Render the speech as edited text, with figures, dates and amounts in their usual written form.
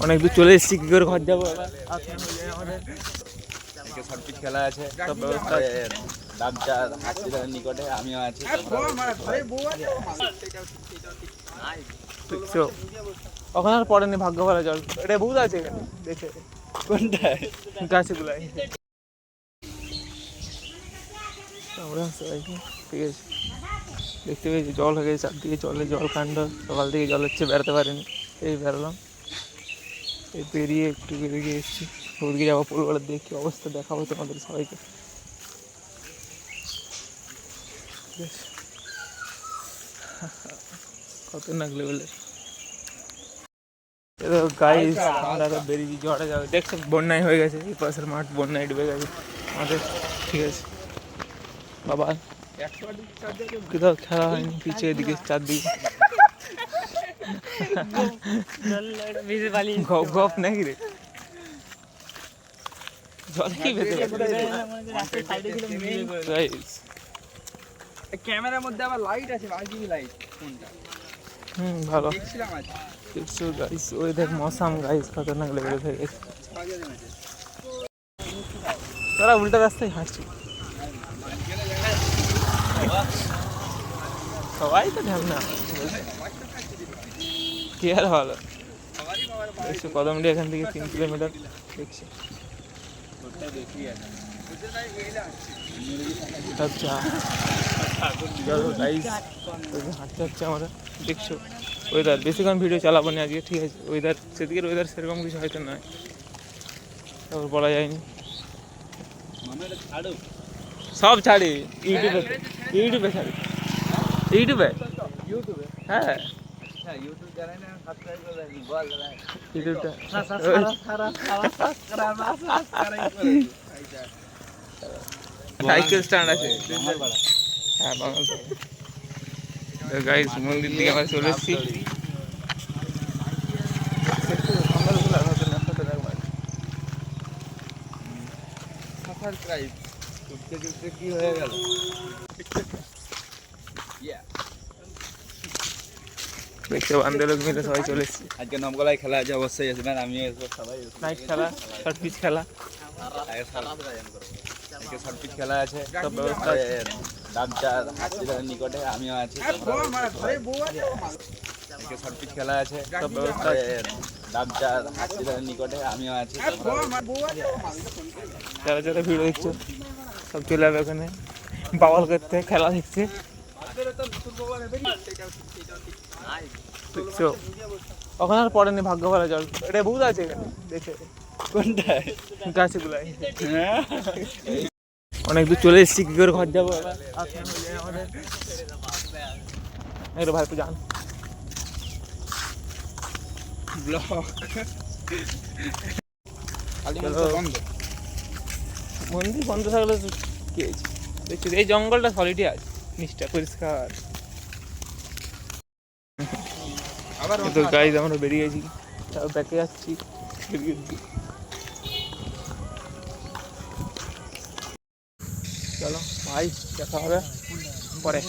অনেক দূর চলে এসেছি, কি করে ঘর যাবো এবার? আমাদের শর্টপিচ খেলা আছে, সব ব্যবস্থা আছে। দামচা হসপিটালের নিকটে আমিও আছি। ওখানে আর পড়েনি, ভাগ্য ভালো জল। এটা ভূত আছে এখানে, দেখে কোনটা গাছগুলাই। আমরা ঠিক আছে, দেখতে পেয়েছি জল হয়ে গেছে চারদিকে, জল কাণ্ড। সকাল থেকে জল হচ্ছে, বেড়াতে পারিনি, এই বেরোলাম। এই পেরিয়ে একটু বেরিয়ে এসেছি, ওদিকে যাবো পুরোবেলার দেখি অবস্থা, দেখাবো তোমাদের সবাইকে। খতরনাক লেভেলের গাইস, আমরা তো বেরিয়েছি জড়ে যাবে। দেখছো বন্যায় হয়ে গেছে, এই পাশের মাঠ বন্যায় ডুবে গেছে আমাদের। ঠিক আছে বাবা, কোথাও খেলা হয়নি, পিছিয়ে এদিকে চারদিকে গপ গপ নাকি রে, জলে কি ভেতরে। ক্যামেরার মধ্যে আবার লাইট আছে, আরজিবি লাইট। কোনটা? ভালো দেখছিলাম আজ। দেখছো গাইস, ওই দেখ মৌসাম গাইস, খতরনাক লেভেলে হয়ে গেছে। তোরা উল্টা রাস্তায় হাঁটছি, সবাই তো ঢ্যামনা, কি আর ভালো। দেখছো কদমডি এখান থেকে 3 কিলোমিটার দেখছি। আচ্ছা গাইস, হাঁটতে হচ্ছে আমরা। দেখছো ওয়েদার, বেশিক্ষণ ভিডিও চালাবো না আজকে, ঠিক আছে? ওয়েদার, সেদিকের ওয়েদার সেরকম কিছু হয়তো নয়, তারপর বলা যায়নি। সব ছাড়ি ইউটিউবে, ইউটিউবে ছাড়ি, ইউটিউবে, হ্যাঁ ইউটিউবটা। সাইকেল স্ট্যান্ড আছে, হ্যাঁ গাইস, মন্দির দিকে আমরা চলে এসেছি। কি হয়ে গেল? দেখছো বান্ধব লোক মিলে সবাই চলে এসেছি। আজকে নবগলায় খেলা আছে, অবশ্যই আসবেন। আমিও সবাই নাইট খেলা, শর্ট পিচ খেলা, শর্টপিচ খেলা আছে, সব ব্যবস্থা আছে। দামচা হসপিটালের নিকটে আমিও আছি। শর্টপিচ খেলা আছে, সব ব্যবস্থা আছে। দামচা হসপিটালের নিকটে আমিও আছি। যারা যারা ভিডিও দেখছো সব চলে যাবে ওখানে, বাওয়াল করতে, খেলা দেখছে। দেখছো ওখানে আর পড়েনি, ভাগ্য ভালো জল। এটা ভূত আছে এখানে, দেখে কোনটা গাছগুলাই। অনেক দূর চলে এসেছি, কি করে ঘর যাবো এবার? আমাদের ভাই তো যান মন্দির বন্ধ থাকলে কি হয়েছে? দেখছি এই জঙ্গলটা সলিডই আছে, নিচটা পরিষ্কার। তো গাইজ আমরা বেরিয়ে গেছি, ব্যাকে যাচ্ছি, চলো ভাই, দেখা হবে পরে।